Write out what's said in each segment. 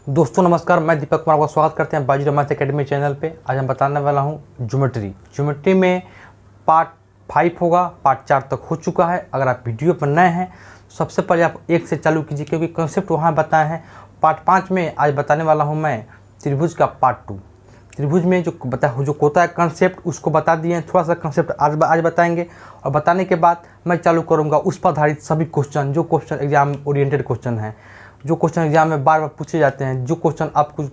दोस्तों नमस्कार, मैं दीपक कुमार, आपका स्वागत करते हैं बाजू मैथ्स एकेडमी चैनल पे। आज हम बताने वाला हूं ज्योमेट्री में पार्ट 5 होगा। पार्ट 4 तक हो चुका है। अगर आप वीडियो पर नए हैं तो सबसे पहले आप 1 से चालू कीजिए, क्योंकि कंसेप्ट वहाँ बताए हैं। पार्ट 5 में आज बताने वाला हूँ मैं त्रिभुज का पार्ट 2। त्रिभुज में जो होता है कंसेप्ट, उसको बता दिए हैं। थोड़ा सा कंसेप्ट आज बताएंगे, और बताने के बाद मैं चालू करूँगा उस पर आधारित सभी क्वेश्चन, जो क्वेश्चन एग्जाम ओरिएंटेड क्वेश्चन हैं, जो क्वेश्चन एग्जाम में बार बार पूछे जाते हैं, जो क्वेश्चन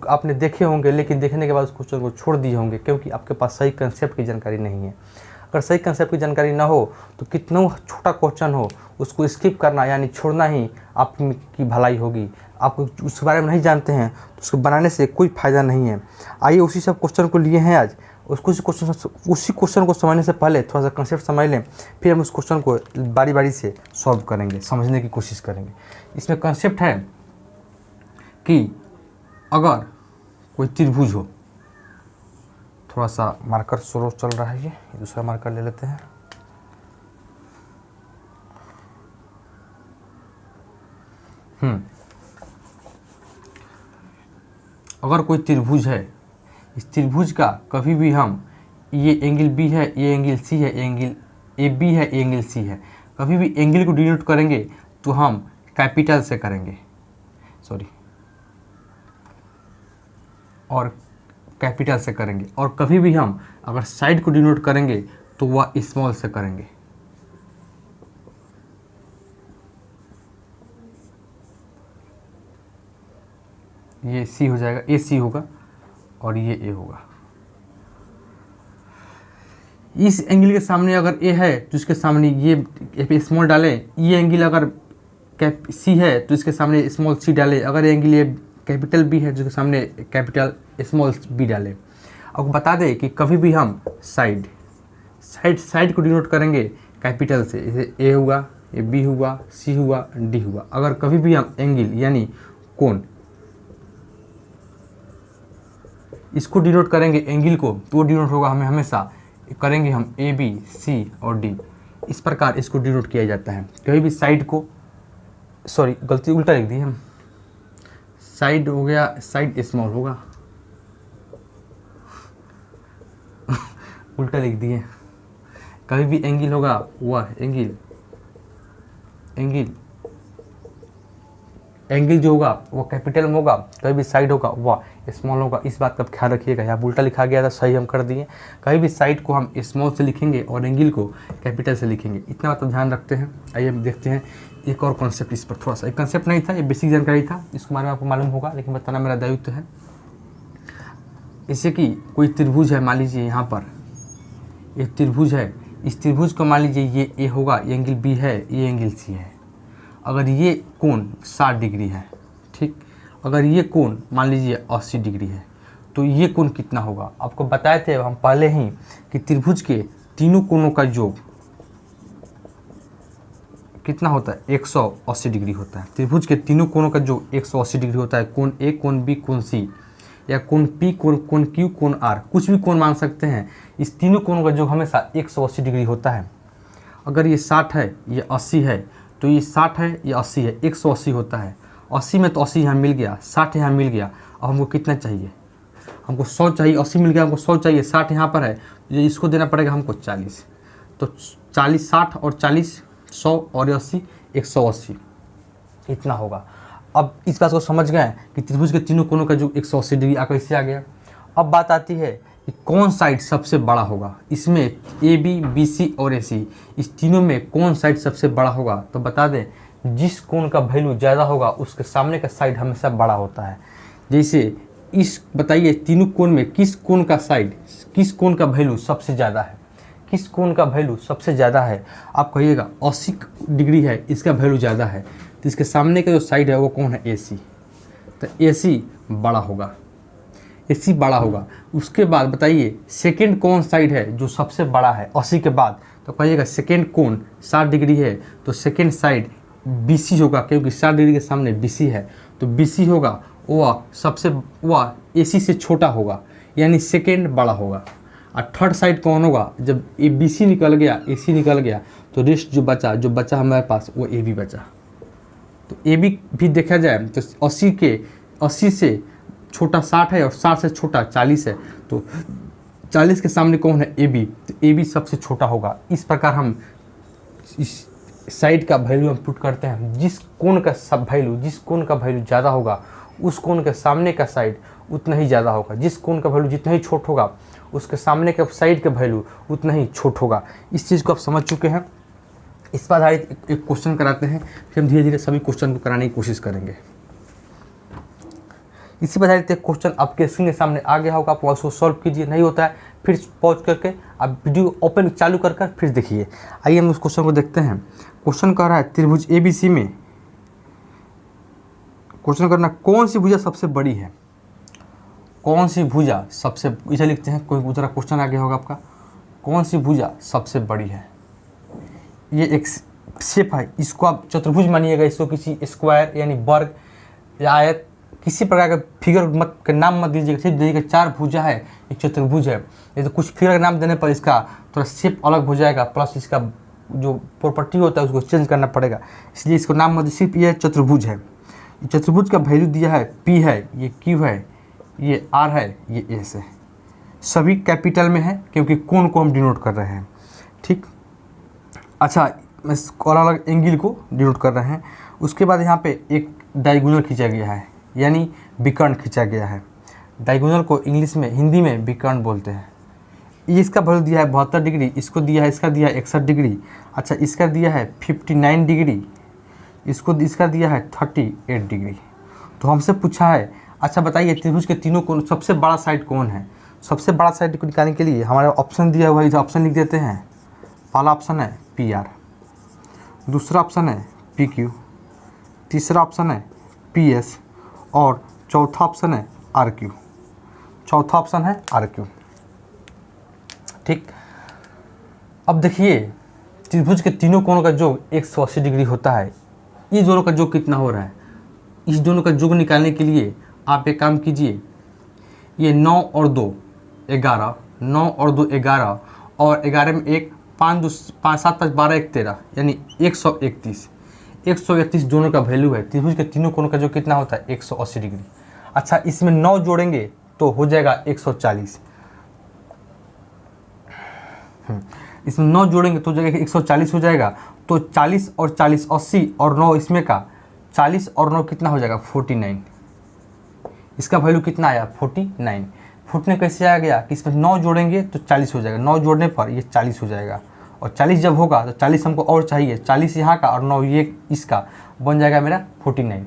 आपने देखे होंगे लेकिन देखने के बाद उस क्वेश्चन को छोड़ दिए होंगे क्योंकि आपके पास सही कंसेप्ट की जानकारी नहीं है। अगर सही कंसेप्ट की जानकारी ना हो तो कितना छोटा क्वेश्चन हो उसको स्किप करना यानी छोड़ना ही आपकी भलाई होगी। आप उस बारे में नहीं जानते हैं तो उसको बनाने से कोई फ़ायदा नहीं है। आइए उसी सब क्वेश्चन को लिए हैं आज। उसी क्वेश्चन को समझने से पहले थोड़ा सा कंसेप्ट समझ लें, फिर हम उस क्वेश्चन को बारी बारी से सॉल्व करेंगे, समझने की कोशिश करेंगे। इसमें कंसेप्ट है कि अगर कोई त्रिभुज हो, थोड़ा सा मार्कर स्लो चल रहा है, ये दूसरा मार्कर ले लेते हैं। अगर कोई त्रिभुज है, इस त्रिभुज का कभी भी हम, ये एंगल बी है, ये एंगल सी है, ये एंगल ए बी है, ये एंगल सी है, कभी भी एंगल को डिनोट करेंगे तो हम कैपिटल से करेंगे, और कैपिटल से करेंगे। और कभी भी हम अगर साइड को डिनोट करेंगे तो वह स्मॉल से करेंगे। ये सी हो जाएगा, ए सी होगा और ये ए होगा। इस एंगल के सामने अगर ए है तो इसके सामने ये स्मॉल डालें। ये एंगल अगर सी है तो इसके सामने स्मॉल सी डालें। अगर एंगल ये कैपिटल बी है जिसके सामने कैपिटल स्मॉल बी डालें। अब बता दें कि कभी भी हम साइड को डिनोट करेंगे कैपिटल से, जैसे ए हुआ, ये बी हुआ, सी हुआ, डी हुआ। अगर कभी भी हम एंगल यानी कोण इसको डिनोट करेंगे एंगल को, तो वो डिनोट होगा हमें हमेशा करेंगे हम ए बी सी और डी। इस प्रकार इसको डिनोट किया जाता है। कभी भी साइड को, गलती उल्टा लिख दी हम, साइड हो गया, साइड स्मॉल होगा उल्टा लिख दिए। कभी भी एंगल होगा वह एंगल जो होगा वो कैपिटल में होगा। कभी भी साइड होगा वह स्मॉल होगा। इस बात का ख्याल रखिएगा। यहाँ उल्टा लिखा गया था, सही हम कर दिए। कभी भी साइड को हम स्मॉल से लिखेंगे और एंगल को कैपिटल से लिखेंगे। इतना बात ध्यान रखते हैं। आइए हम देखते हैं एक और कॉन्सेप्ट। इस पर थोड़ा सा, एक कॉन्सेप्ट नहीं था, ये बेसिक जानकारी था, इसके बारे में आपको मालूम होगा, लेकिन बताना मेरा दायित्व है। जैसे कि कोई त्रिभुज है, मान लीजिए यहाँ पर एक त्रिभुज है। इस त्रिभुज को मान लीजिए ये ए होगा, ये एंगल बी है, ये एंगल सी है। अगर ये कोण 60 डिग्री है, ठीक, अगर ये कोण मान लीजिए 80 डिग्री है, तो ये कोण कितना होगा? आपको बताए थे हम पहले ही कि त्रिभुज के तीनों कोणों का योग कितना होता है? 180 डिग्री होता है। त्रिभुज के तीनों कोणों का योग 180 डिग्री होता है। कोण ए, कोण बी, कोण सी, या कोण पी, कोण क्यू, कोण आर, कुछ भी कोण मान सकते हैं। इस तीनों कोणों का योग हमेशा 180 डिग्री होता है। अगर ये 60 है, ये 80 है, तो ये 60 है, ये 80 है, 180 होता है। 80 में तो 80 यहाँ मिल गया, 60 यहाँ मिल गया। अब हमको कितना चाहिए? हमको 100 चाहिए। 80 मिल गया, हमको 100 चाहिए। 60 यहाँ पर है, इसको देना पड़ेगा हमको 40। तो 40, 60 और 40, 100 और 80, 180 इतना होगा। अब इस बात को समझ गए कि त्रिभुज के तीनों कोणों का जो 180 डिग्री कैसे आ गया। अब बात आती है कि कौन साइड सबसे बड़ा होगा। इसमें ए बी, बी सी और ए सी, इस तीनों में कौन साइड सबसे बड़ा होगा? तो बता दें, जिस कोण का वैल्यू ज़्यादा होगा उसके सामने का साइड हमेशा बड़ा होता है। जैसे बताइए तीनों कोण में किस कोण का वैल्यू सबसे ज़्यादा है? किस कोण का वैल्यू सबसे ज़्यादा है? आप कहिएगा 80 डिग्री है, इसका वैल्यू ज़्यादा है, तो इसके सामने का जो साइड है वो कौन है? ए सी। तो ए सी बड़ा होगा, AC बड़ा होगा। उसके बाद बताइए सेकेंड कौन साइड है जो सबसे बड़ा है 80 के बाद? तो कहिएगा सेकेंड कोण 60 डिग्री है, तो सेकेंड साइड BC होगा, क्योंकि 60 डिग्री के सामने BC है। तो BC होगा वह AC से छोटा होगा, यानी सेकेंड बड़ा होगा। और थर्ड साइड कौन होगा? जब BC निकल गया, AC निकल गया, तो रेस्ट जो बचा हमारे पास वो AB बचा। तो AB भी देखा जाए तो 80 के 80 से छोटा 60 है और 60 से छोटा 40 है, तो 40 के सामने कौन है, ए बी, तो ए बी सबसे छोटा होगा। इस प्रकार हम इस साइड का वैल्यू हम पुट करते हैं। जिस कोण का सब वैल्यू, जिस कोण का वैल्यू ज़्यादा होगा उस कोण के सामने का साइड उतना ही ज़्यादा होगा। जिस कोण का वैल्यू जितना ही छोट होगा उसके सामने के साइड का वैल्यू उतना ही छोट होगा। इस चीज़ को आप समझ चुके हैं। इस पर आधारित एक क्वेश्चन कराते हैं, फिर हम धीरे धीरे सभी क्वेश्चन को कराने की कोशिश करेंगे। इसी पर आधारित एक क्वेश्चन आपके स्क्रीन के सामने आ गया होगा, आप उसको सॉल्व कीजिए। नहीं होता है फिर पॉज करके आप वीडियो ओपन चालू कर फिर देखिए। आइए हम उस क्वेश्चन को देखते हैं। क्वेश्चन कह रहा है त्रिभुज ABC में क्वेश्चन करना कौन सी भुजा सबसे बड़ी है, कौन सी भुजा सबसे, इसे लिखते हैं, कोई दूसरा क्वेश्चन आ गया होगा आपका, कौन सी भुजा सबसे बड़ी है। ये एक शेप है, इसको आप चतुर्भुज मानिएगा, इसको किसी स्क्वायर यानी वर्ग या आयत किसी प्रकार का फिगर मत का नाम मत दीजिएगा, सिर्फ दीजिएगा 4 भुजा है, एक चतुर्भुज है। ये तो कुछ फिगर का नाम देने पर इसका थोड़ा शेप अलग हो जाएगा, प्लस इसका जो प्रॉपर्टी होता है उसको चेंज करना पड़ेगा, इसलिए इसको नाम मत, सिर्फ ये चतुर्भुज है। चतुर्भुज का वैल्यू दिया है P है, ये Q है, ये R है, ये S है। सभी कैपिटल में है क्योंकि कोण को हम डिनोट कर रहे हैं। ठीक, अच्छा, मैं अलग अलग एंगल को डिनोट कर रहे हैं। उसके बाद यहाँ पे एक डायगोनल खींचा गया है, यानी विकर्ण खींचा गया है। डायगोनल को इंग्लिश में, हिंदी में विकर्ण बोलते हैं। ये इसका वैल्यू दिया है 72 डिग्री, इसको दिया है, इसका दिया है 61 डिग्री, अच्छा इसका दिया है 59 डिग्री, इसका दिया है 38 डिग्री। तो हमसे पूछा है, अच्छा बताइए त्रिभुज के तीनों कोण सबसे बड़ा साइड कौन है। सबसे बड़ा साइड को निकालने के लिए हमारा ऑप्शन दिया हुआ है, इधर ऑप्शन लिख देते हैं। पहला ऑप्शन है PR, दूसरा ऑप्शन है PQ, तीसरा ऑप्शन है PS और चौथा ऑप्शन है RQ। चौथा ऑप्शन है RQ। ठीक, अब देखिए त्रिभुज के तीनों कोणों का योग 180 डिग्री होता है। इस दोनों का योग कितना हो रहा है, इस दोनों का योग निकालने के लिए आप एक काम कीजिए, ये 9 और 2 11, 9 और 2 11 और 11 में 1 5 7 5 12 1 13 यानी 131। 131 दोनों का वैल्यू है। त्रिभुज के तीनों कोणों का जो कितना होता है 180 डिग्री। अच्छा, इसमें 9 जोड़ेंगे तो हो जाएगा 140। इसमें 9 जोड़ेंगे तो जगह 140 हो जाएगा। तो 40 और 40 80 और 9 इसमें का 40 और 9 कितना हो जाएगा 49। इसका वैल्यू कितना आया 49। फुटने कैसे आ गया कि इसमें 9 जोड़ेंगे तो 40 हो जाएगा, 9 जोड़ने पर ये 40 हो जाएगा और 40 जब होगा तो 40 हमको और चाहिए, 40 यहाँ का और 9 ये इसका बन जाएगा मेरा 49।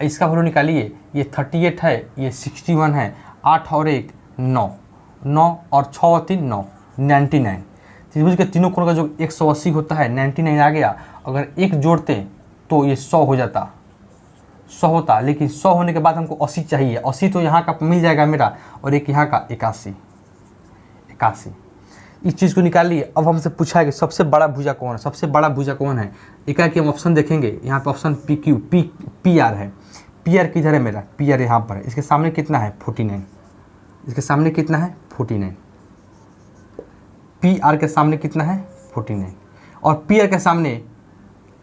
इसका वैल्यू निकालिए, ये 38 है, ये 61 है, 8 और 1 9, 9 और 6 और 3 9, 99। त्रिभुज के तीनों कोण का जो 180 होता है 99 आ गया। अगर एक जोड़ते तो ये 100 हो जाता, 100 होता, लेकिन 100 होने के बाद हमको 80 चाहिए। 80 तो यहाँ का मिल जाएगा मेरा और एक यहाँ का 81। इस चीज़ को निकालिए। अब हमसे पूछा है कि सबसे बड़ा भुजा कौन है, सबसे बड़ा भुजा कौन है। एक कि हम ऑप्शन देखेंगे, यहाँ पे ऑप्शन PQ PR है। PR किधर है मेरा, PR यहाँ पर है। इसके सामने कितना है 49, इसके सामने कितना है 49। PR के सामने कितना है 49 और PR के सामने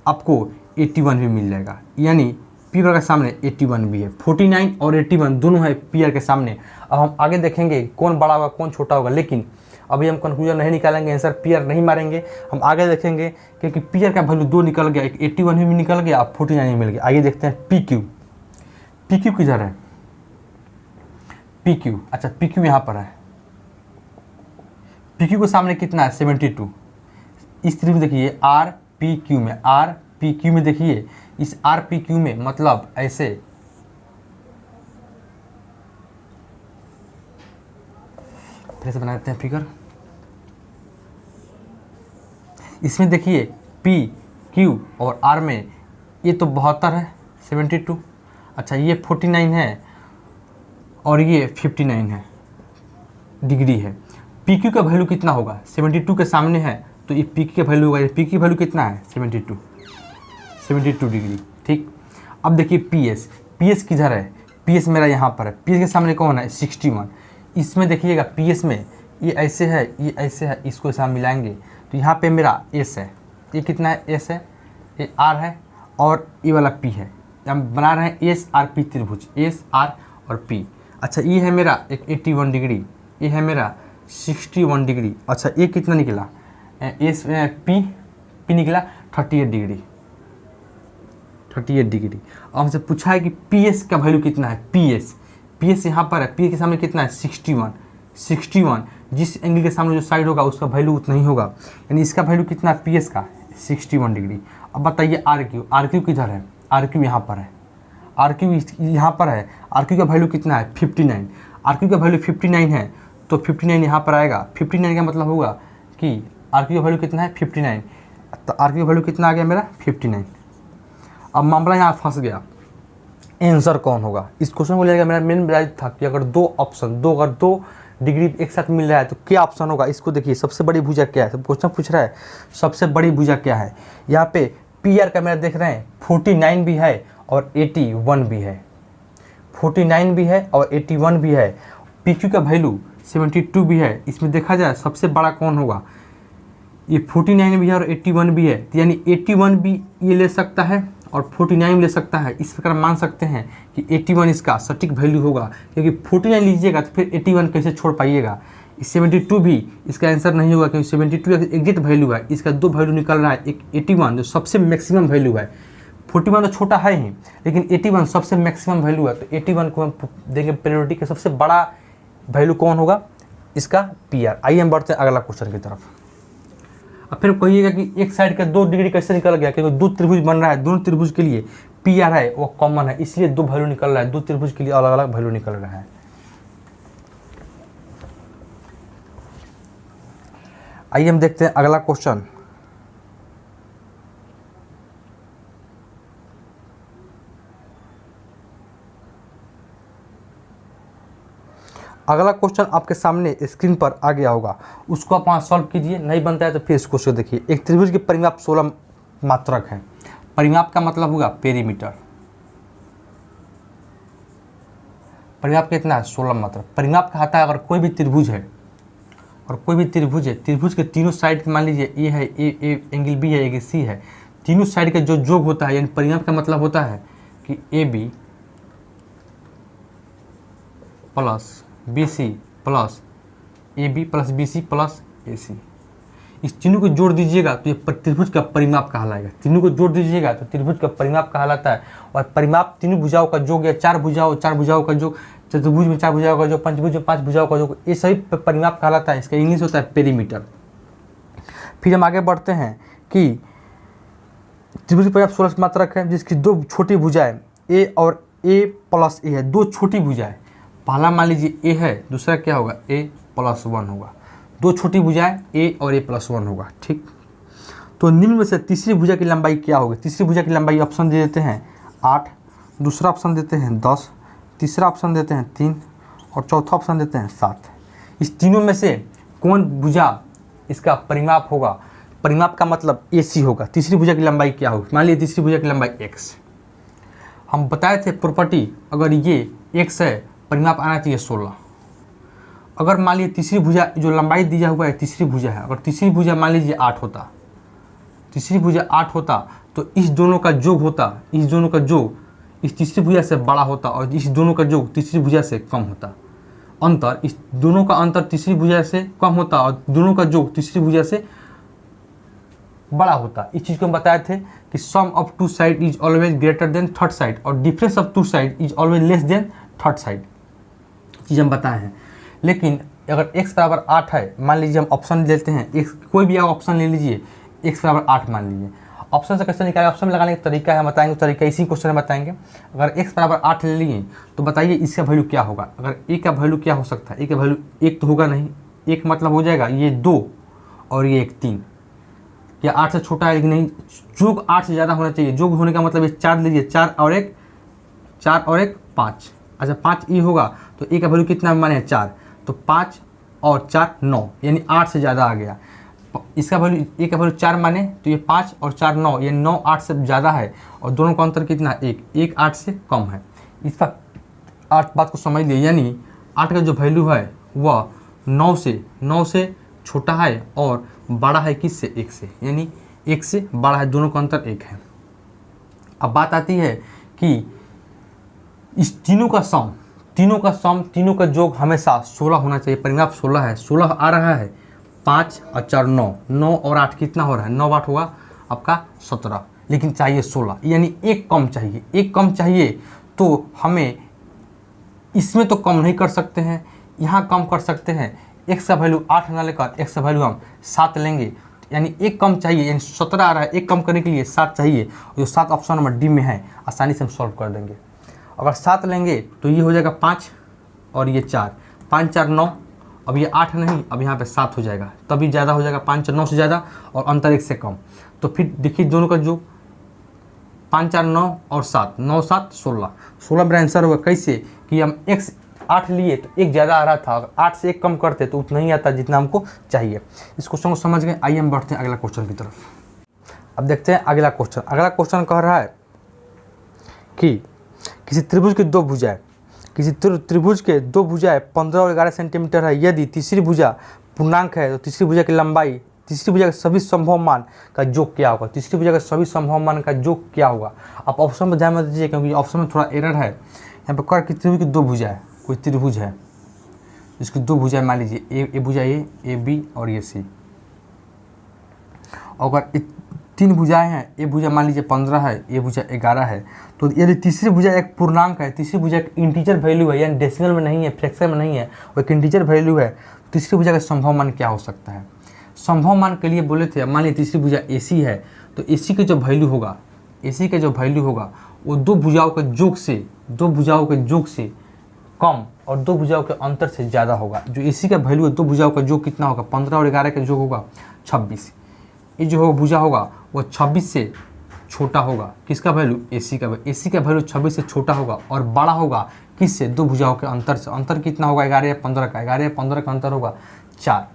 आपको 81 भी मिल जाएगा, यानी PR के सामने 81 भी है। 49 और 81 दोनों है PR के सामने। अब हम आगे देखेंगे कौन बड़ा होगा कौन छोटा होगा, लेकिन अभी हम कंक्लूजन नहीं निकालेंगे, आंसर PR नहीं मारेंगे, हम आगे देखेंगे क्योंकि PR का वैल्यू 2 निकल गया, एक 81 भी निकल गया, अब 49 भी मिल गया। आइए देखते हैं PQ किधर है, PQ, अच्छा PQ यहाँ पर है। PQ के सामने कितना है 72। इस त्रिभुज देखिए RPQ में देखिए, इस RPQ में मतलब ऐसे फिर से बना देते हैं फिगर। इसमें देखिए PQ और R में ये तो 72 है 72, अच्छा ये 49 है और ये 59 है डिग्री है। PQ का वैल्यू कितना होगा 72 के सामने है तो ये PQ का वैल्यू होगा, PQ की वैल्यू कितना है 72 डिग्री। ठीक, अब देखिए PS किधर है, PS मेरा यहाँ पर है। PS के सामने कौन है 61। इसमें देखिएगा PS में ये ऐसे है, ये ऐसे है, इसको साथ मिलाएंगे तो यहाँ पे मेरा S है, ये कितना है S है, ये R है और ये वाला P है, हम बना रहे हैं एस आर पी त्रिभुज, एस आर और पी। अच्छा ये है मेरा एक 81 डिग्री, ये है मेरा 61 डिग्री। अच्छा ये कितना निकला, एस पी निकला 38 डिग्री, 38 डिग्री। अब हमसे पूछा है कि पी एस का वैल्यू कितना है, पी एस यहाँ पर है, पी के सामने कितना है 61, जिस एंगल के सामने जो साइड होगा उसका वैल्यू उतना ही होगा, यानी इसका वैल्यू कितना है पी एस का 61 डिग्री। अब बताइए आर क्यू किधर है, आर क्यू यहाँ पर है, आर क्यू यहाँ पर है, आर क्यू का वैल्यू कितना है 59, आर क्यू का वैल्यू 59 है तो 59 यहाँ पर आएगा। 59 का मतलब होगा कि आर क्यू का वैल्यू कितना है 59, तो आर क्यू का वैल्यू कितना आ गया मेरा 59। अब मामला यहाँ फंस गया, आंसर कौन होगा इस क्वेश्चन को लेकर। मेरा मेन ब्राइज था कि अगर दो डिग्री एक साथ मिल रहा है तो क्या ऑप्शन होगा। इसको देखिए, सबसे बड़ी भुजा क्या है, सब क्वेश्चन पूछ रहा है सबसे बड़ी भुजा क्या है। यहाँ पे पी आर का मेरा देख रहे हैं 49 भी है और 81 भी है, 49 भी है और 81 भी है। पी क्यू का वैल्यू 72 भी है। इसमें देखा जाए सबसे बड़ा कौन होगा, ये 49 भी है और 81 भी है, यानी 81 भी ये ले सकता है और 49 ले सकता है। इस प्रकार मान सकते हैं कि 81 इसका सटीक वैल्यू होगा, क्योंकि 49 लीजिएगा तो फिर 81 कैसे छोड़ पाइएगा। 72 भी इसका आंसर नहीं होगा, क्योंकि 72 एग्जैक्ट वैल्यू है। इसका दो वैल्यू निकल रहा है, एक 81 जो सबसे मैक्सिमम वैल्यू है, 41 तो छोटा है ही, लेकिन 81 सबसे मैक्सिमम वैल्यू है। तो 81 को हम देंगे प्रायोरिटी का सबसे बड़ा वैल्यू कौन होगा, इसका पी आर। आइए हम बढ़ते हैं अगला क्वेश्चन की तरफ। अब फिर कहिएगा कि एक साइड का 2 डिग्री कैसे निकल गया, क्योंकि दो त्रिभुज बन रहा है, दोनों त्रिभुज के लिए पी आर है वो कॉमन है, इसलिए दो वैल्यू निकल रहा है, दो त्रिभुज के लिए अलग अलग वैल्यू निकल रहा है। आइए हम देखते हैं अगला क्वेश्चन। अगला क्वेश्चन आपके सामने स्क्रीन पर आ गया होगा, उसको आप वहाँ सॉल्व कीजिए। नहीं बनता है तो फिर इस क्वेश्चन देखिए। एक त्रिभुज की परिमाप 16 मात्रक है। परिमाप का मतलब होगा पेरीमीटर। परिमाप कितना है 16 मात्रक। परिमाप कहता है अगर कोई भी त्रिभुज है और कोई भी त्रिभुज है, त्रिभुज के तीनों साइड मान लीजिए ए है, ए एंगल बी है, एंगल सी है, तीनों साइड का जो योग होता है, यानी परिमाप का मतलब होता है कि A B plus B C plus A B plus B C plus A C, इस तीनों को जोड़ दीजिएगा तो ये त्रिभुज का परिमाप कहलाएगा। तीनों को जोड़ दीजिएगा तो त्रिभुज का परिमाप कहलाता है। और परिमाप तीनों भुजाओं का योग या चार भुजाओं का योग, चतुर्भुज में 4 भुजाओं का योग, पंचभुज में 5 भुजाओं का योग, ये सभी परिमाप कहलाता है। इसका इंग्लिश होता है पेरीमीटर। फिर हम आगे बढ़ते हैं कि त्रिभुज का परिमाप 16 मात्रक है, जिसकी दो छोटी भुजाएं ए और ए प्लस ए है, दो छोटी भुजाएं। पहला मान लीजिए ए है, दूसरा क्या होगा ए प्लस 1 होगा। दो छोटी भुजाएं ए और ए प्लस 1 होगा, ठीक। तो निम्न में से तीसरी भुजा की लंबाई क्या होगी। तीसरी भुजा की लंबाई ऑप्शन दे देते हैं 8, दूसरा ऑप्शन देते हैं 10, तीसरा ऑप्शन देते हैं 3 और चौथा ऑप्शन देते हैं 7। इस तीनों में से कौन भुजा इसका परिमाप होगा। परिमाप का मतलब AC होगा। तीसरी भुजा की लंबाई क्या होगी, मान लीजिए तीसरी भुजा की लंबाई x। हम बताए थे प्रॉपर्टी, अगर ये x है परिमाप आना चाहिए 16। अगर मान लीजिए तीसरी भुजा जो लंबाई दिया हुआ है तीसरी भुजा है, अगर तीसरी भुजा मान लीजिए 8 होता, तीसरी भुजा 8 होता तो इस दोनों का योग होता, इस दोनों का योग इस तीसरी भुजा से बड़ा होता और इस दोनों का योग तीसरी भुजा से कम होता। अंतर, इस दोनों का अंतर तीसरी भुजा से कम होता और दोनों का योग तीसरी भुजा से बड़ा होता। इस चीज़ को हम बताए थे कि sum of two side is always greater than third side और difference of two side is always less than third side, चीज़ हम बताए हैं। लेकिन अगर x बराबर 8 है, मान लीजिए हम ऑप्शन लेते हैं, x कोई भी आप ऑप्शन ले लीजिए, x बराबर 8 मान लीजिए। ऑप्शन से कैसे निकालें, ऑप्शन में लगाने का तरीका है, बताएंगे तरीका इसी क्वेश्चन में बताएंगे। अगर x बराबर 8 ले लिए तो बताइए इसका वैल्यू क्या होगा। अगर a का वैल्यू क्या हो सकता है, a का वैल्यू 1 तो होगा नहीं, 1 मतलब हो जाएगा ये 2 और ये 1 3। क्या 8 से छोटा है, लेकिन नहीं, योग 8 से ज़्यादा होना चाहिए। योग होने का मतलब ये 4 लीजिए, 4 और 1 5। अच्छा 5 ये होगा तो a का वैल्यू कितना माने 4, तो 5 और 4 9, यानी 8 से ज़्यादा आ गया। इसका वैल्यू a का वैल्यू 4 माने तो ये 5 और 4 9, ये 9 8 से ज़्यादा है और दोनों का अंतर कितना 1 8 से कम है। इसका 8 बात को समझ लिए, यानी 8 का जो वैल्यू है वह 9 से छोटा है और बड़ा है किससे 1 से, यानी 1 से बड़ा है, दोनों का अंतर 1 है। अब बात आती है कि इस तीनों का सम, तीनों का योग हमेशा 16 होना चाहिए। परिमाप 16 है, 16 आ रहा है, 5 और 4 9, 9 और 8 कितना हो रहा है, 9 8 होगा आपका 17, लेकिन चाहिए 16, यानी एक कम चाहिए, एक कम चाहिए। तो हमें इसमें तो कम नहीं कर सकते हैं, यहाँ कम कर सकते हैं। x का वैल्यू 8 ना लेकर x का वैल्यू हम 7 लेंगे, यानी एक कम चाहिए, यानी 17 आ रहा है, एक कम करने के लिए 7 चाहिए। जो 7 ऑप्शन नंबर डी में है, आसानी से हम सॉल्व कर देंगे। अगर 7 लेंगे तो ये हो जाएगा 5 और ये 4, 5 4 9, अब ये 8 नहीं, अब यहाँ पे 7 हो जाएगा, तभी ज़्यादा हो जाएगा, 5 4 9 से ज़्यादा और अंतर 1 से कम। तो फिर देखिए दोनों का जो 5 4 9 और 7, 9 7 16, 16 मेरा आंसर होगा। कैसे कि हम x 8 लिए तो एक ज़्यादा आ रहा था, अगर 8 से एक कम करते तो उतना ही आता जितना हमको चाहिए। इस क्वेश्चन को समझ गए। आइए हम बढ़ते हैं अगला क्वेश्चन की तरफ। अब देखते हैं अगला क्वेश्चन। अगला क्वेश्चन कह रहा है कि किसी त्रिभुज की दो भुजाएं, किसी त्रिभुज के दो भुजाएं 15 और 11 सेंटीमीटर है। यदि तीसरी भुजा पूर्णांक है तो तीसरी भुजा की लंबाई, तीसरी भुजा के सभी संभव मान का योग क्या होगा। तीसरी भुजा के सभी संभव मान का योग क्या होगा। आप ऑप्शन में ध्यान मत दीजिए, क्योंकि ऑप्शन में थोड़ा एरर है। यहाँ पर कर कि त्रिभुज की दो भुजा है, कोई त्रिभुज है इसकी दो भुजाएं मान लीजिए, ए भुजा ए बी और ये सी। अगर 3 भुजाएं हैं, ए भुजा मान लीजिए 15 है, ए भुजा 11 है, तो यदि तीसरी भुजा एक पूर्णांक है, तीसरी भुजा एक इंटीजर वैल्यू है, यानी डेसिमल में नहीं है, फ्रैक्शन में नहीं है, वो एक इंटीजर वैल्यू है, तीसरी भुजा का संभव मान क्या हो सकता है। संभव मान के लिए बोले थे, मान लीजिए तीसरी भुजा AC है, तो AC के जो वैल्यू होगा, AC का जो वैल्यू होगा वो दो भुजाओं के योग से, दो भुजाओं के योग से कम और दो भुजाओं के अंतर से ज़्यादा होगा। जो AC का वैल्यू है, दो भुजाओं का योग कितना होगा, 15 और 11 का योग होगा 26। ये जो होगा भुजा होगा वो 26 से छोटा होगा। किसका वैल्यू, AC का वैल्यू। AC का वैल्यू 26 से छोटा होगा और बड़ा होगा किससे, दो भुजाओं के अंतर से। अंतर कितना होगा, 11 या 15 का, 11 या 15 का अंतर होगा 4,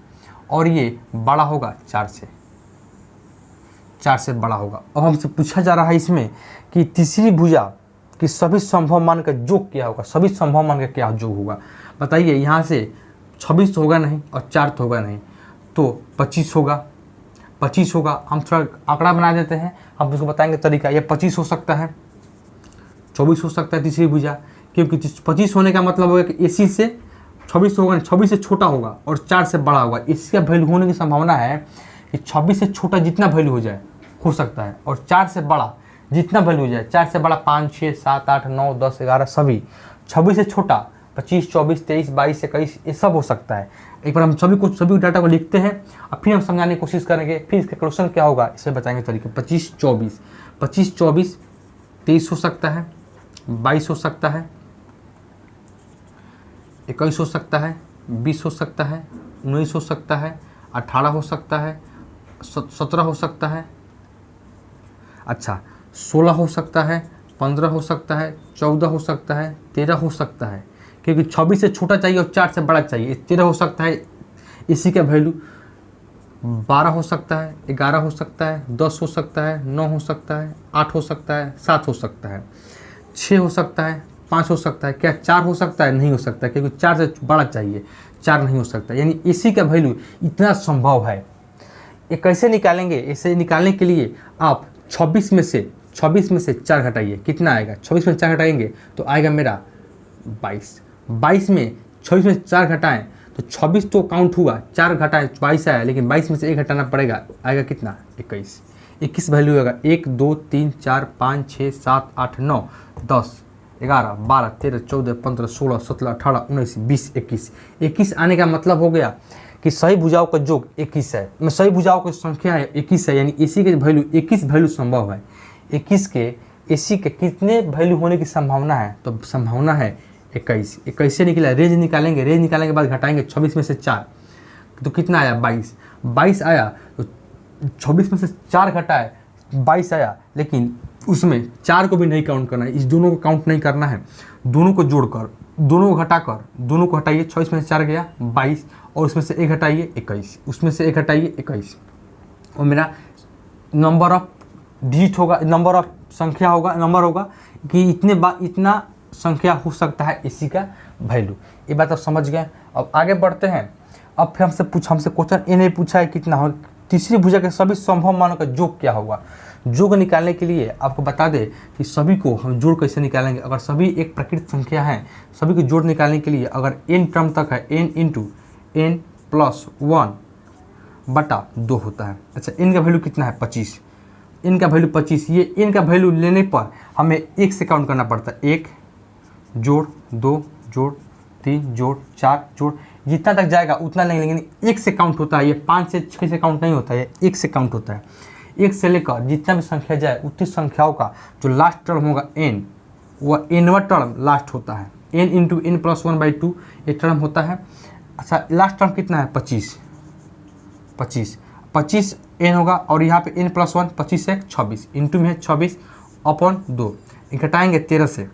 और ये बड़ा होगा 4 से बड़ा होगा। अब हमसे पूछा जा रहा है इसमें कि तीसरी भुजा कि सभी संभव मान का योग क्या होगा, सभी संभव मान का क्या योग होगा। बताइए, यहाँ से 26 तो होगा नहीं और 4 तो होगा नहीं, तो 25 होगा, 25 होगा। हम थोड़ा आंकड़ा बना देते हैं, हम उसको बताएंगे तरीका। ये 25 हो सकता है, 24 हो सकता है तीसरी भुजा, क्योंकि 25 होने का मतलब होगा कि AC से 26 होगा, 26 से छोटा होगा और 4 से बड़ा होगा। इसका वैल्यू होने की संभावना है कि 26 से छोटा जितना वैल्यू हो सकता है, और 4 से बड़ा जितना वैल्यू हो जाए। 4 से बड़ा 5 6 7 8 9 10 11 सभी, 26 से छोटा 25 24 23 22 21 ये सब हो सकता है। एक बार हम सभी डाटा को लिखते हैं और फिर हम समझाने की कोशिश करेंगे, फिर इसका क्वेश्चन क्या होगा इसे बताएंगे तरीके। 25 24 23 हो सकता है, 22 हो सकता है, 21 हो सकता है, 20 हो सकता है, 19 हो सकता है, 18 हो सकता है, 17 हो सकता है, अच्छा 16 हो सकता है, 15 हो सकता है, 14 हो सकता है, 13 हो सकता है, क्योंकि 26 से छोटा चाहिए और 4 से बड़ा चाहिए। 13 हो सकता है, इसी का वैल्यू 12 हो सकता है, 11 हो सकता है, 10 हो सकता है, 9 हो सकता है, 8 हो सकता है, 7 हो सकता है, 6 हो सकता है, 5 हो सकता है। क्या 4 हो सकता है? नहीं हो सकता, क्योंकि 4 से बड़ा चाहिए, 4 नहीं हो सकता। यानी इसी का वैल्यू इतना संभव है। ये कैसे निकालेंगे? इसे निकालने के लिए आप 26 में से 4 घटाइए, कितना आएगा? 26 में 4 घटाएंगे तो आएगा मेरा 22। 22 में 26 में 4 घटाएं तो 26 तो काउंट हुआ, 4 घटाएं 22 आया, लेकिन 22 में से 1 घटाना पड़ेगा, आएगा कितना? 21। 21 वैल्यू होगा 1 2 3 4 5 6 7 8 9 10 11 12 13 14 15 16 17 18 19 20 21। 21 आने का मतलब हो गया कि सही भुजाओं का योग 21 है, में सही भुजाओं की संख्या है 21 है, यानी AC के वैल्यू 21 वैल्यू संभव है। 21 के AC के कितने वैल्यू होने की संभावना है? तो संभावना है 21। 21 से निकला, रेंज निकालेंगे, रेंज निकालने के बाद घटाएंगे 26 में से 4 तो कितना आया? 22। 22 आया तो 26 में से 4 घटाए 22 आया, लेकिन उसमें 4 को भी नहीं काउंट करना है, इस दोनों को काउंट नहीं करना है, दोनों को जोड़कर, दोनों को घटाकर, दोनों को हटाइए। 26 में से 4 गया 22 और उसमें से 1 हटाइए 21, उसमें से 1 हटाइए 21, और मेरा नंबर ऑफ डिजिट होगा, नंबर ऑफ संख्या होगा, नंबर होगा कि इतना संख्या हो सकता है इसी का वैल्यू। ये बात आप समझ गए। अब आगे बढ़ते हैं। अब फिर हमसे क्वेश्चन ये नहीं पूछा है कितना हो, तीसरी भुजा के सभी संभव मानों का योग क्या होगा। जोड़ निकालने के लिए आपको बता दें कि सभी को हम जोड़ कैसे निकालेंगे। अगर सभी एक प्रकृत संख्या है, सभी को जोड़ निकालने के लिए अगर n टर्म तक है, n इंटू n प्लस 1/2 होता है। अच्छा, n का वैल्यू कितना है 25, n का वैल्यू 25। ये n का वैल्यू लेने पर हमें 1 से काउंट करना पड़ता है। 1 जोड़ 2 जोड़ 3 जोड़ 4 जोड़, जितना तक जाएगा उतना नहीं, लेकिन 1 से काउंट होता है। ये 5 से 6 से काउंट नहीं होता है, 1 से काउंट होता है। 1 से लेकर जितना भी संख्या जाए उतनी संख्याओं का जो लास्ट टर्म होगा n, वह nवा टर्म लास्ट होता है। n इंटू n प्लस 1/2 ये टर्म होता है। अच्छा, लास्ट टर्म कितना है 25 n होगा, और यहाँ पे n प्लस 1 25 है 26, इंटू में है 26 अपॉन 2, घटाएंगे 13 से,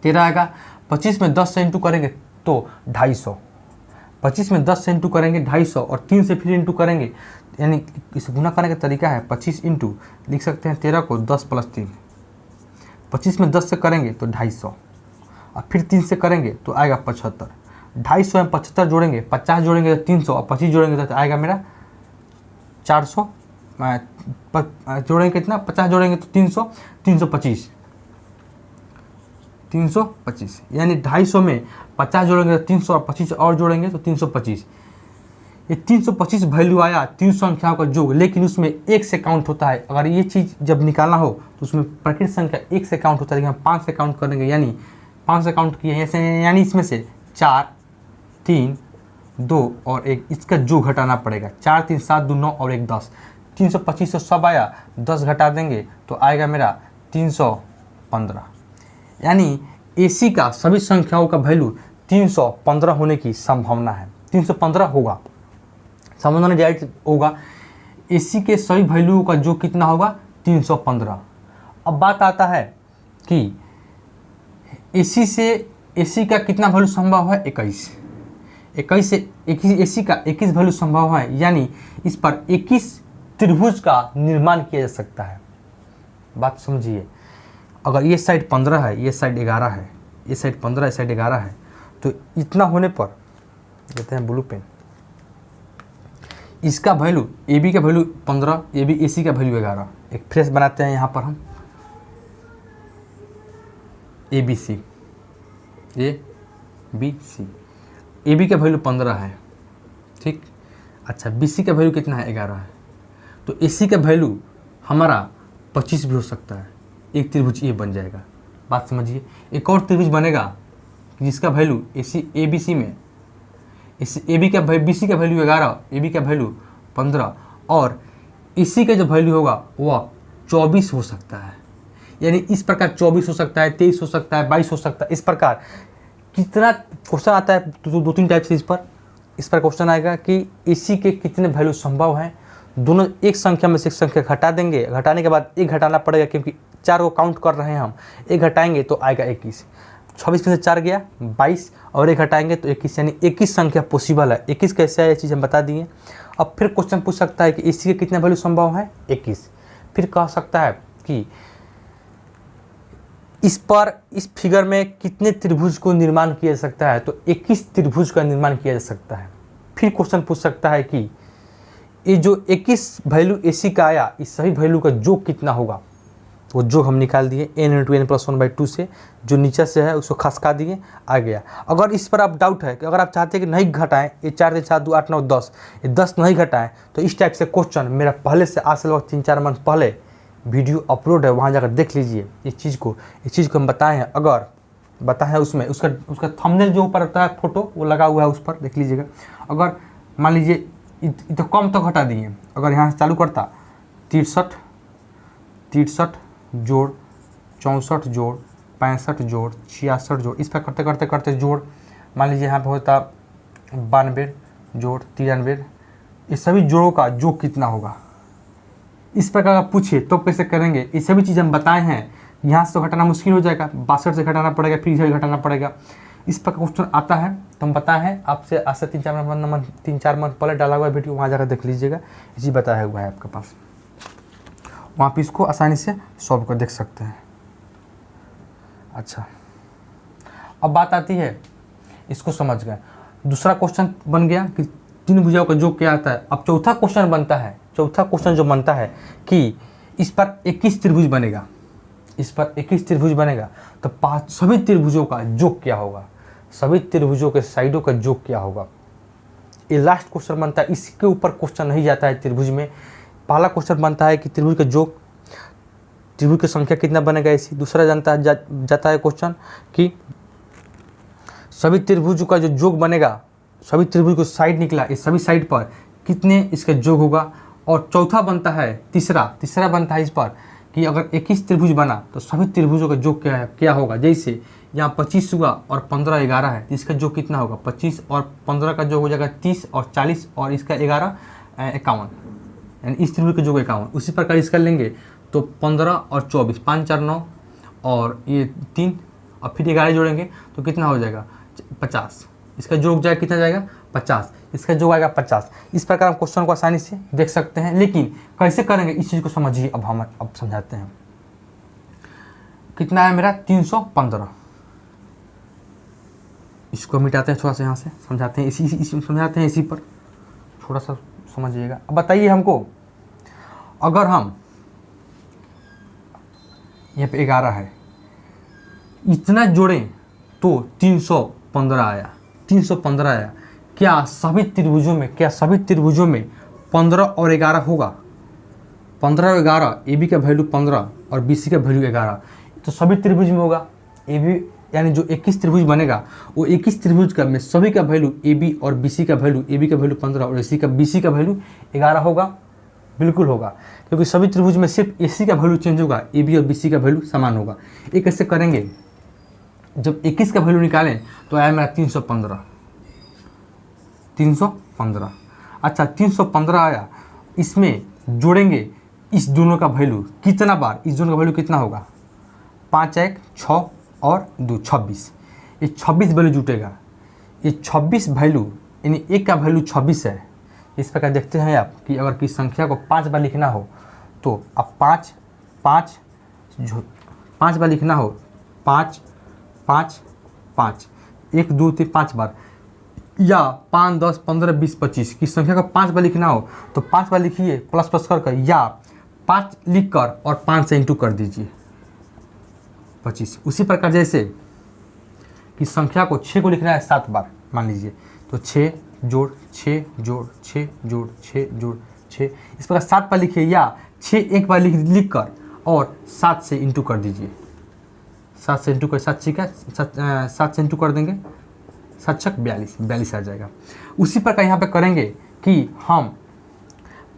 13 आएगा। 25 में 10 से इंटू करेंगे तो 250, 25 में 10 से इंटू करेंगे 250, और 3 से फिर इंटू करेंगे, यानी इसे गुना करने का तरीका है 25 इंटू, लिख सकते हैं 13 को 10 प्लस 3, 25 में 10 से करेंगे तो 250, और फिर 3 से करेंगे तो आएगा 75, 250 में 75 जोड़ेंगे, 50 जोड़ेंगे तो 300, और 25 जोड़ेंगे तो आएगा मेरा 400, जोड़ेंगे कितना 50 जोड़ेंगे तो 300, 325, यानी 250 में 50 जोड़ेंगे तो 300, और 25 और जोड़ेंगे तो 325। ये 325 वैल्यू आया 3 संख्याओं का योग, लेकिन उसमें 1 से काउंट होता है। अगर ये चीज़ जब निकालना हो तो उसमें प्रकृत संख्या 1 से काउंट होता है, लेकिन हम 5 से काउंट करेंगे, यानी 5 से काउंट किए ऐसे, यानी इसमें से 4 3 2 और 1 इसका योग घटाना पड़ेगा। 4 3 7 2 9 और 1 10, 325 से सब आया, 10 घटा देंगे तो आएगा मेरा 315, यानी AC का सभी संख्याओं का वैल्यू 315 होने की संभावना है। 315 होगा, संभावना जाहिर होगा। AC के सभी वैल्यूओं का जो कितना होगा 315। अब बात आता है कि AC का कितना वैल्यू संभव है 21 से 21 AC का 21 वैल्यू संभव है, यानी इस पर 21 त्रिभुज का निर्माण किया जा सकता है। बात समझिए, अगर ये साइड 15 है, ये साइड 11 है, ये साइड 15 ये साइड 11 है, तो इतना होने पर कहते हैं ब्लू पेन, इसका वैल्यू AB का वैल्यू 15, AB AC का वैल्यू 11। एक फ्रेश बनाते हैं यहाँ पर हम ABC, AB का वैल्यू 15 है, ठीक। अच्छा, BC का वैल्यू कितना है 11 है, तो AC का वैल्यू हमारा 25 भी हो सकता है। एक त्रिभुज ये बन जाएगा। बात समझिए, एक और त्रिभुज बनेगा जिसका वैल्यू ABC में AB का BC का वैल्यू 11, AB का वैल्यू 15, और AC का जो वैल्यू होगा वह 24 हो सकता है। यानी इस प्रकार 24 हो सकता है, 23 हो सकता है, 22 हो सकता है। इस प्रकार कितना क्वेश्चन आता है, तो 2-3 टाइप से इस पर क्वेश्चन आएगा कि AC के कितने वैल्यू संभव हैं। दोनों एक संख्या में से एक संख्या घटा देंगे, घटाने के बाद एक घटाना पड़ेगा, क्योंकि 4 को काउंट कर रहे हैं हम। एक घटाएंगे तो आएगा 21, 26 में से 4 गया 22, और एक हटाएंगे तो 21, यानी 21 संख्या पॉसिबल है। 21 कैसे है ये चीज़ हम बता दिए। अब फिर क्वेश्चन पूछ सकता है कि AC के कितने वैल्यू संभव है 21। फिर कह सकता है कि इस फिगर में कितने त्रिभुज को निर्माण किया जा सकता है, तो 21 त्रिभुज का निर्माण किया जा सकता है। फिर क्वेश्चन पूछ सकता है कि ये जो 21 वैल्यू AC का आया, इस सही वैल्यू का योग कितना होगा। वो योग हम निकाल दिए n इंटू n प्लस 1/2 से, जो नीचे से है उसको खसका दिए, आ गया। अगर इस पर आप डाउट है कि अगर आप चाहते हैं कि नहीं घटाएं, ये 4 से 7 2 8 9 10, ये 10 नहीं घटाएं, तो इस टाइप से क्वेश्चन मेरा पहले से आज से लगभग 3-4 मंथ पहले वीडियो अपलोड है, वहाँ जाकर देख लीजिए। इस चीज़ को हम बताए हैं, अगर बताए हैं उसमें उसका थंबनेल जो ऊपर रहता है फोटो वो लगा हुआ है, उस पर देख लीजिएगा। अगर मान लीजिए तो कम तो घटा दिए, अगर यहाँ से चालू करता 63 जोड़ 64 जोड़ 65 जोड़ 66 जोड़, इस पर करते करते जोड़, मान लीजिए यहाँ पे होता 92 जोड़ 93, ये सभी जोड़ों का योग कितना होगा। इस प्रकार का पूछे तो कैसे करेंगे, ये सभी चीज़ हम बताए हैं। यहाँ से तो घटाना मुश्किल हो जाएगा, 62 से घटाना पड़ेगा, फिर इसे घटाना पड़ेगा। इस पर क्वेश्चन आता है तो हम बताए हैं आपसे, आज से 3-4 मंथ पहले डाला हुआ वीडियो, वहाँ जाकर देख लीजिएगा। इसी बताया हुआ है आपके पास, वहाँ पे इसको आसानी से सॉल्व कर देख सकते हैं। अच्छा, अब बात आती है, इसको समझ गए। दूसरा क्वेश्चन बन गया कि 3 भुजाओं का योग क्या आता है। अब चौथा क्वेश्चन बनता है, चौथा क्वेश्चन जो बनता है कि इस पर 21 त्रिभुज बनेगा, इस पर 21 त्रिभुज बनेगा, तो सभी त्रिभुजों का योग क्या होगा, सभी त्रिभुजों के साइडों का योग क्या होगा। ये लास्ट क्वेश्चन बनता है, इसके ऊपर क्वेश्चन नहीं जाता है त्रिभुज में। पहला क्वेश्चन बनता है कि त्रिभुज का योग, त्रिभुज की संख्या कितना बनेगा ऐसी। दूसरा जाता है क्वेश्चन कि सभी त्रिभुजों का जो योग बनेगा, सभी त्रिभुज को साइड निकला, इस सभी साइड पर कितने इसका योग होगा। और चौथा बनता है, तीसरा बनता है इस पर कि अगर 21 त्रिभुज बना तो सभी त्रिभुजों का योग क्या होगा। जैसे यहाँ 25 हुआ और 15 11 है, इसका योग कितना होगा, 25 और 15 का योग हो जाएगा 30 और 40 और इसका 11 51, यानी इस त्रिभुज का योग 51। उसी प्रकार इसका लेंगे तो 15 और 24 5 4 9 और ये 3 और फिर 11 जोड़ेंगे तो कितना हो जाएगा 50। इसका योग जाएगा कितना जाएगा 50, इसका योग आएगा 50। इस प्रकार हम क्वेश्चन को आसानी से देख सकते हैं, लेकिन कैसे करेंगे इस चीज़ को समझिए। अब समझाते हैं। कितना है मेरा 315, इसको मिटाते हैं थोड़ा सा, यहाँ से समझाते हैं, इसी समझाते हैं, इसी पर थोड़ा सा समझिएगा। अब बताइए हमको, अगर हम यहाँ पे 11 है, इतना जोड़ें तो 315 आया, 315 आया। क्या सभी त्रिभुजों में 15 और 11 होगा, 15 और 11, ए बी का वैल्यू 15 और बी सी का वैल्यू 11, तो सभी त्रिभुज में होगा। ए बी यानी जो 21 त्रिभुज बनेगा वो 21 त्रिभुज का में सभी का वैल्यू ए बी और बी सी का वैल्यू, ए बी का वैल्यू 15 और बी सी का वैल्यू 11 होगा। बिल्कुल होगा, क्योंकि सभी त्रिभुज में सिर्फ ए सी का वैल्यू चेंज होगा, ए बी और बी सी का वैल्यू समान होगा। ये कैसे करेंगे, जब 21 का वैल्यू निकालें तो आया मेरा 315। अच्छा 315 आया, इसमें जोड़ेंगे इस दोनों का वैल्यू कितना बार, इस दोनों का वैल्यू कितना होगा 5 1 6 और 2 26, ये 26 वैल्यू जुटेगा। ये 26 वैल्यू यानी एक का वैल्यू 26 है। इस प्रकार देखते हैं आप कि अगर किसी संख्या को 5 बार लिखना हो तो अब 5 बार लिखना हो, 5 5 5 1 2 3 5 बार, या 5 10 15 20 25 की संख्या को 5 बार लिखना हो तो 5 बार लिखिए प्लस कर, या 5 लिख कर और 5 से इंटू कर दीजिए 25। उसी प्रकार जैसे कि संख्या को 6 को लिखना है 7 बार मान लीजिए, तो 6 जोड़ 6 जोड़ 6 जोड़ 6 जोड़ 6, इस प्रकार 7 बार लिखिए, या 6 एक बार लिख कर और 7 से इंटू कर दीजिए। 7 से इंटू कर 7 से इंटू कर देंगे, 7 छक 42 आ जाएगा। उसी प्रकार यहाँ पे करेंगे कि हम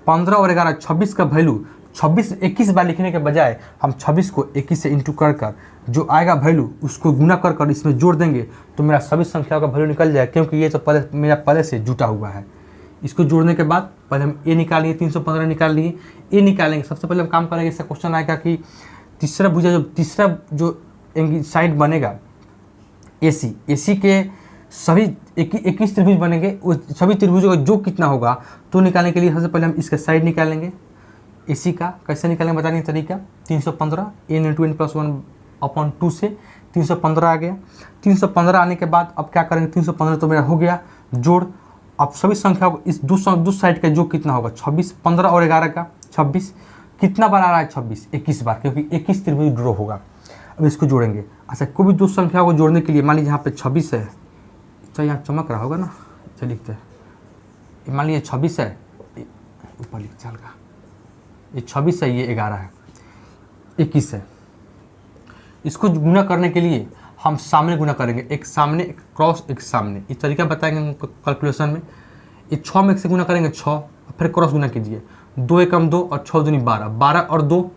15 और 11 26 का वैल्यू 21 बार लिखने के बजाय हम 26 को 21 से इंटू कर जो आएगा वैल्यू उसको गुना कर इसमें जोड़ देंगे तो मेरा सभी संख्याओं का वैल्यू निकल जाए, क्योंकि ये तो पहले से जुटा हुआ है। इसको जोड़ने के बाद पहले हम ए निकाल लिए, 315 निकाल लिए, ए निकालेंगे। सबसे पहले हम काम करेंगे, इसका क्वेश्चन आएगा कि तीसरा जो साइड बनेगा एसी के सभी 21 त्रिभुज बनेंगे, उस सभी त्रिभुजों का योग कितना होगा तो निकालने के लिए सबसे पहले हम इसका साइड निकालेंगे। एसी का कैसे निकालेंगे बताने का तरीका, 315 n × n + 1/2 से 315 आ गया। 315 आने के बाद अब क्या करेंगे, 315 तो मेरा हो गया जोड़। अब सभी संख्या को इस दूसरा साइड का योग कितना होगा 26, 15 और 11 का 26, कितना बार आ रहा है 26 21 बार, क्योंकि 21 त्रिभुज ड्रॉ होगा। अब इसको जोड़ेंगे। अच्छा कोई भी दो संख्या को जोड़ने के लिए मान लीजिए यहाँ पे 26 है, अच्छा यहाँ चमक रहा होगा ना, चलिए लिखते हैं। मान लीजिए 26 है, ऊपर लिख चल का, ये 26 है, ये 11 है, 21 है। इसको गुना करने के लिए हम सामने गुना करेंगे, एक सामने एक क्रॉस एक सामने, इस तरीका बताएंगे हमको कैलकुलेशन में। ये 6 में 1 से गुना करेंगे 6, फिर क्रॉस गुना कीजिए, 2 एकम 2 और 6 दूनी 12, 12 और 2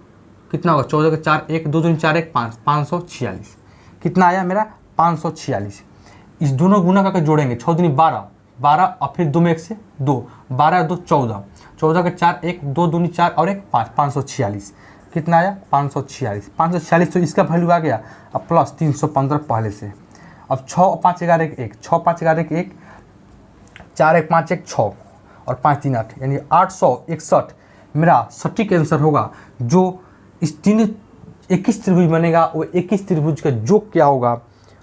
कितना होगा 14 के 4 1, 2 दूनी 4 1 5, 546। कितना आया मेरा 546। इस दोनों गुना करके जोड़ेंगे, 6 दूनी 12, 12 और फिर 2 में 1 से 2, 12 और 2 14, 14 के 4 1, 2 दूनी 4 और 1 5, 546। कितना आया 546। 546 तो इसका वैल्यू आ गया, अब प्लस 315 पहले से। अब 6 और 5 11 1, 6 5 11 1, 4 1 5 1 6 और 5 3 8, यानी 861 मेरा सटीक आंसर होगा। जो इस 21 त्रिभुज बनेगा वो 21 त्रिभुज का योग क्या होगा,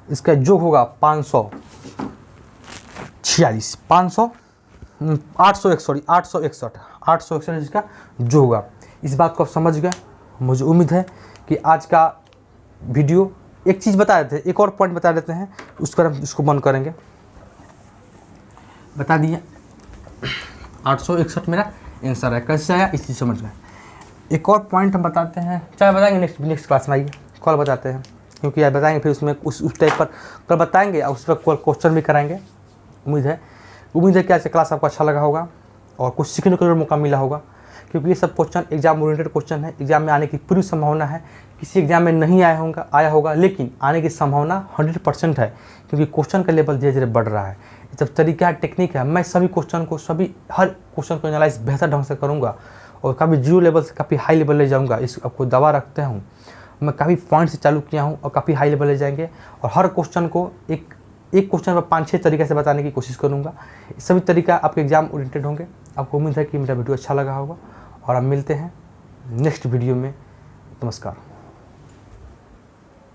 इसका योग होगा 546, 861 इसका योग होगा। इस बात को आप समझ गए। मुझे उम्मीद है कि आज का वीडियो एक चीज़ बता देते हैं, एक और पॉइंट बता देते हैं, उस पर हम इसको बंद करेंगे। बता दिए 861 मेरा आंसर है। कैसे आया इस चीज़ समझ गए। एक और पॉइंट हम बताते हैं, चाहे बताएंगे नेक्स्ट क्लास में, आइए कल बताते हैं, क्योंकि यार बताएंगे फिर उसमें उस टाइप पर कल बताएंगे और उस पर क्वेश्चन भी कराएंगे। उम्मीद है कि आज का क्लास आपको अच्छा लगा होगा और कुछ सीखने को मौका मिला होगा, क्योंकि ये सब क्वेश्चन एग्जाम ओरिएंटेड क्वेश्चन है। एग्जाम में आने की पूरी संभावना है, किसी एग्जाम में नहीं आया होगा लेकिन आने की संभावना 100% है, क्योंकि क्वेश्चन का लेवल धीरे धीरे बढ़ रहा है। ये सब तरीका है, टेक्निक है। मैं हर क्वेश्चन को एनालाइज बेहतर ढंग से करूँगा और काफ़ी जीरो लेवल से काफ़ी हाई लेवल ले जाऊँगा, इस आपको दावा रखते हूँ। मैं काफ़ी पॉइंट से चालू किया हूँ और काफ़ी हाई लेवल ले जाएंगे और हर क्वेश्चन को एक क्वेश्चन पर 5-6 तरीके से बताने की कोशिश करूँगा। सभी तरीका आपके एग्जाम ओरिएंटेड होंगे। आपको उम्मीद है कि मेरा वीडियो अच्छा लगा होगा और हम मिलते हैं नेक्स्ट वीडियो में। नमस्कार।